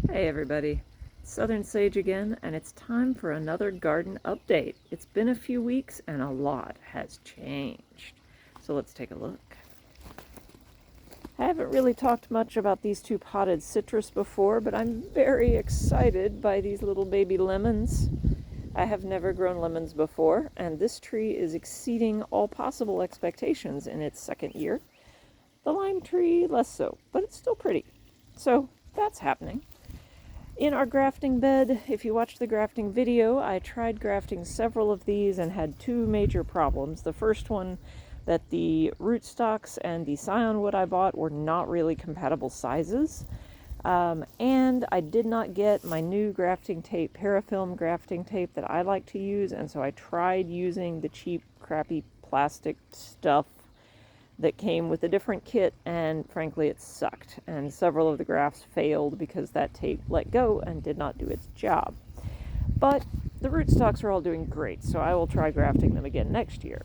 Hey everybody, Southern Sage again, and it's time for another garden update. It's been a few weeks and a lot has changed. So let's take a look. I haven't really talked much about these two potted citrus before, but I'm very excited by these little baby lemons. I have never grown lemons before, and this tree is exceeding all possible expectations in its second year. The lime tree, less so, but it's still pretty. So that's happening. In our grafting bed, if you watched the grafting video, I tried grafting several of these and had two major problems. The first one, that the rootstocks and the scion wood I bought were not really compatible sizes. And I did not get my new grafting tape, parafilm grafting tape that I like to use, and so I tried using the cheap, crappy plastic stuff that came with a different kit, and frankly it sucked, and several of the grafts failed because that tape let go and did not do its job. But the rootstocks are all doing great, so I will try grafting them again next year.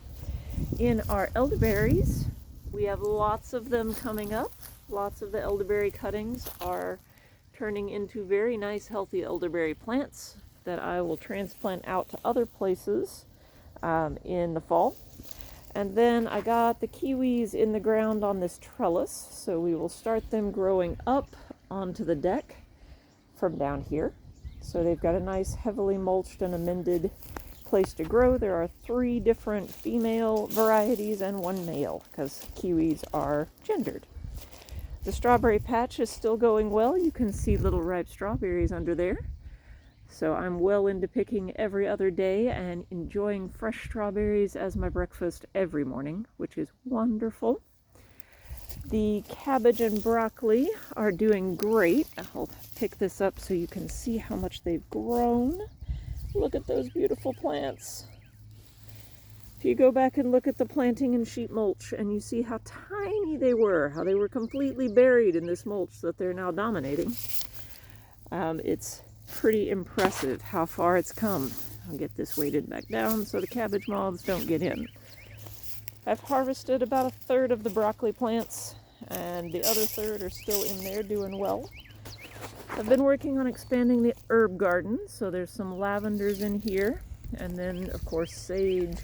In our elderberries, we have lots of them coming up. Lots of the elderberry cuttings are turning into very nice healthy elderberry plants that I will transplant out to other places in the fall. And then I got the kiwis in the ground on this trellis, so we will start them growing up onto the deck from down here. So they've got a nice heavily mulched and amended place to grow. There are 3 different female varieties and 1 male, because kiwis are gendered. The strawberry patch is still going well. You can see little ripe strawberries under there. So I'm well into picking every other day and enjoying fresh strawberries as my breakfast every morning, which is wonderful. The cabbage and broccoli are doing great. I'll pick this up so you can see how much they've grown. Look at those beautiful plants. If you go back and look at the planting in sheet mulch and you see how tiny they were, how they were completely buried in this mulch that they're now dominating, it's pretty impressive how far it's come. I'll get this weighted back down so the cabbage moths don't get in. I've harvested about 1/3 of the broccoli plants, and the other 1/3 are still in there doing well. I've been working on expanding the herb garden, so there's some lavenders in here, and then of course sage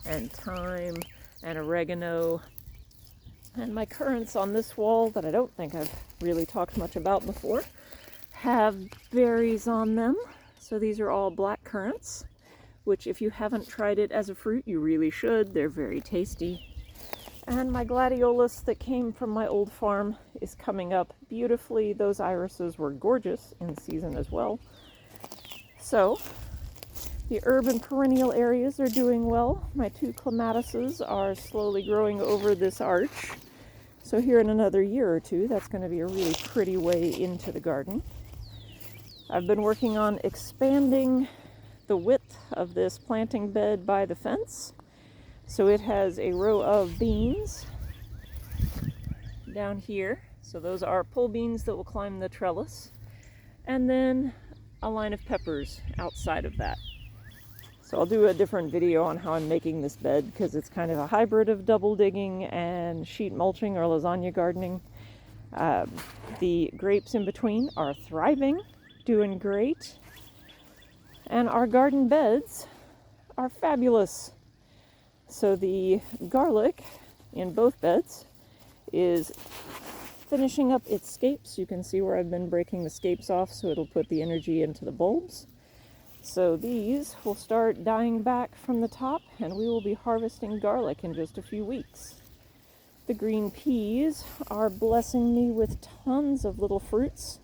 and thyme and oregano, and my currants on this wall that I don't think I've really talked much about before have berries on them. So these are all black currants, which if you haven't tried it as a fruit, you really should. They're very tasty. And my gladiolus that came from my old farm is coming up beautifully. Those irises were gorgeous in season as well. So the herb and perennial areas are doing well. My 2 clematises are slowly growing over this arch. So here in another year or 2, that's going to be a really pretty way into the garden. I've been working on expanding the width of this planting bed by the fence. So it has a row of beans down here. So those are pole beans that will climb the trellis. And then a line of peppers outside of that. So I'll do a different video on how I'm making this bed, because it's kind of a hybrid of double digging and sheet mulching or lasagna gardening. The grapes in between are thriving, doing great. And our garden beds are fabulous. So the garlic in both beds is finishing up its scapes. You can see where I've been breaking the scapes off so it'll put the energy into the bulbs. So these will start dying back from the top, and we will be harvesting garlic in just a few weeks. The green peas are blessing me with tons of little fruits,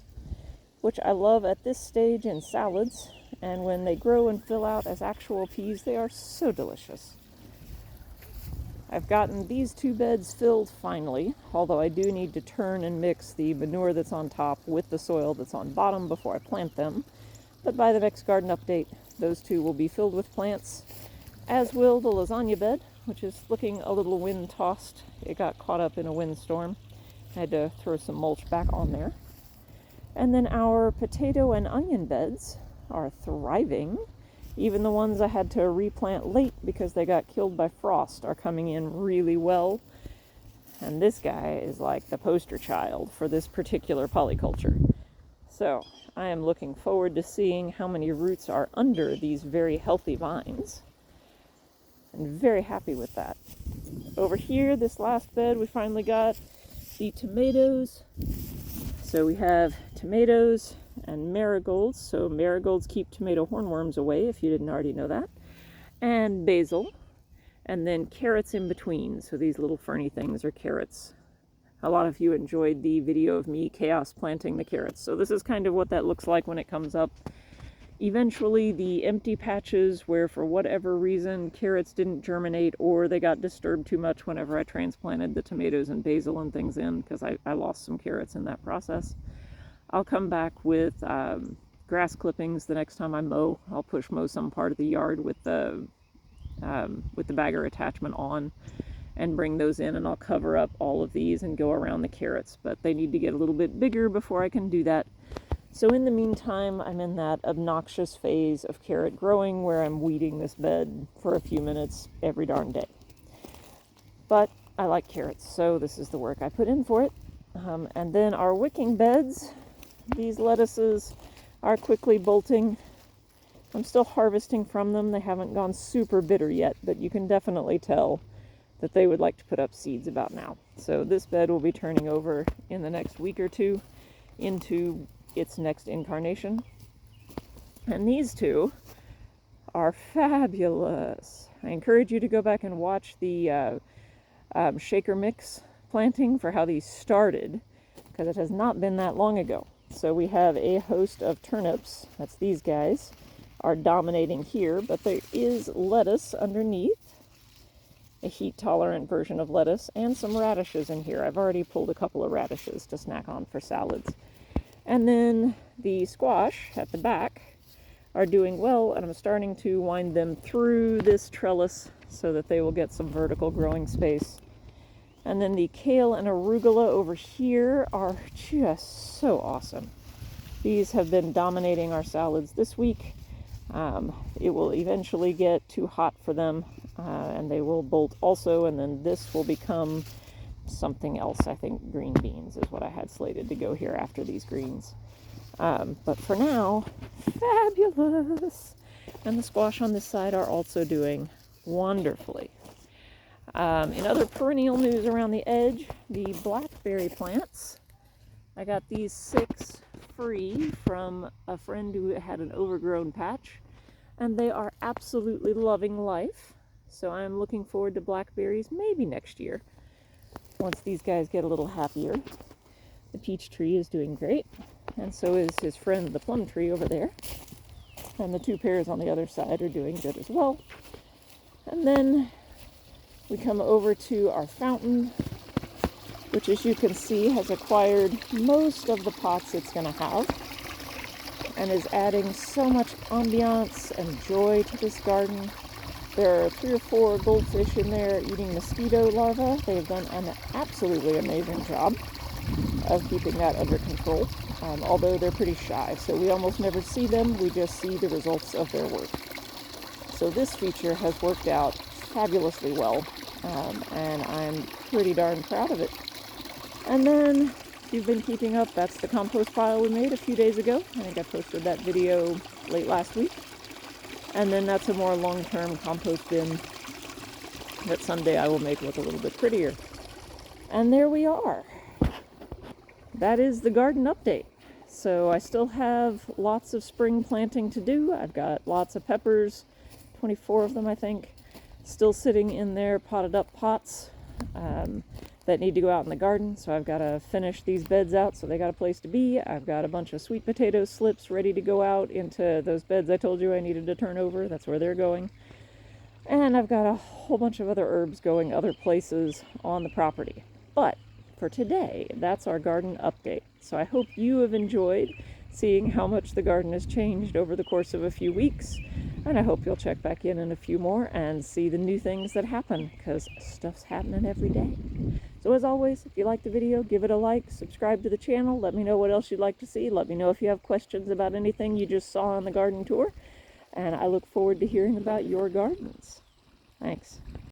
which I love at this stage in salads, and when they grow and fill out as actual peas, they are so delicious. I've gotten these 2 beds filled finally, although I do need to turn and mix the manure that's on top with the soil that's on bottom before I plant them. But by the next garden update, those 2 will be filled with plants, as will the lasagna bed, which is looking a little wind-tossed. It got caught up in a windstorm. I had to throw some mulch back on there. And then our potato and onion beds are thriving. Even the ones I had to replant late because they got killed by frost are coming in really well. And this guy is like the poster child for this particular polyculture. So I am looking forward to seeing how many roots are under these very healthy vines. I'm very happy with that. Over here, this last bed, we finally got the tomatoes. So we have tomatoes and marigolds. So marigolds keep tomato hornworms away, if you didn't already know that. And basil. And then carrots in between. So these little ferny things are carrots. A lot of you enjoyed the video of me chaos planting the carrots. So this is kind of what that looks like when it comes up. Eventually, the empty patches where for whatever reason carrots didn't germinate or they got disturbed too much whenever I transplanted the tomatoes and basil and things in, because I lost some carrots in that process. I'll come back with grass clippings the next time I mow. I'll push mow some part of the yard with the bagger attachment on and bring those in, and I'll cover up all of these and go around the carrots, but they need to get a little bit bigger before I can do that. So in the meantime, I'm in that obnoxious phase of carrot growing where I'm weeding this bed for a few minutes every darn day. But I like carrots, so this is the work I put in for it. And then our wicking beds, these lettuces are quickly bolting. I'm still harvesting from them. They haven't gone super bitter yet, but you can definitely tell that they would like to put up seeds about now. So this bed will be turning over in the next week or two into its next incarnation. And these two are fabulous. I encourage you to go back and watch the shaker mix planting for how these started, because it has not been that long ago. So we have a host of turnips, that's these guys, are dominating here, but there is lettuce underneath, a heat-tolerant version of lettuce, and some radishes in here. I've already pulled a couple of radishes to snack on for salads. And then the squash at the back are doing well, and I'm starting to wind them through this trellis so that they will get some vertical growing space. And then the kale and arugula over here are just so awesome. These have been dominating our salads this week. It will eventually get too hot for them, and they will bolt also, and then this will become something else. I think green beans is what I had slated to go here after these greens. But for now, fabulous! And the squash on this side are also doing wonderfully. In other perennial news around the edge, the blackberry plants. I got these 6 free from a friend who had an overgrown patch, and they are absolutely loving life. So I'm looking forward to blackberries maybe next year, once these guys get a little happier. The peach tree is doing great, and so is his friend the plum tree over there. And the 2 pears on the other side are doing good as well. And then we come over to our fountain, which, as you can see, has acquired most of the pots it's going to have and is adding so much ambiance and joy to this garden. There are 3 or 4 goldfish in there eating mosquito larvae. They have done an absolutely amazing job of keeping that under control, although they're pretty shy, so we almost never see them. We just see the results of their work. So this feature has worked out fabulously well, and I'm pretty darn proud of it. And then, if you've been keeping up, that's the compost pile we made a few days ago. I think I posted that video late last week. And then that's a more long-term compost bin that someday I will make look a little bit prettier. And there we are. That is the garden update. So I still have lots of spring planting to do. I've got lots of peppers, 24 of them I think, still sitting in their potted up pots that need to go out in the garden. So I've got to finish these beds out so they got a place to be. I've got a bunch of sweet potato slips ready to go out into those beds I told you I needed to turn over. That's where they're going. And I've got a whole bunch of other herbs going other places on the property. But for today, that's our garden update. So I hope you have enjoyed seeing how much the garden has changed over the course of a few weeks. And I hope you'll check back in a few more and see the new things that happen, because stuff's happening every day. So as always, if you liked the video, give it a like, subscribe to the channel, let me know what else you'd like to see, let me know if you have questions about anything you just saw on the garden tour, and I look forward to hearing about your gardens. Thanks.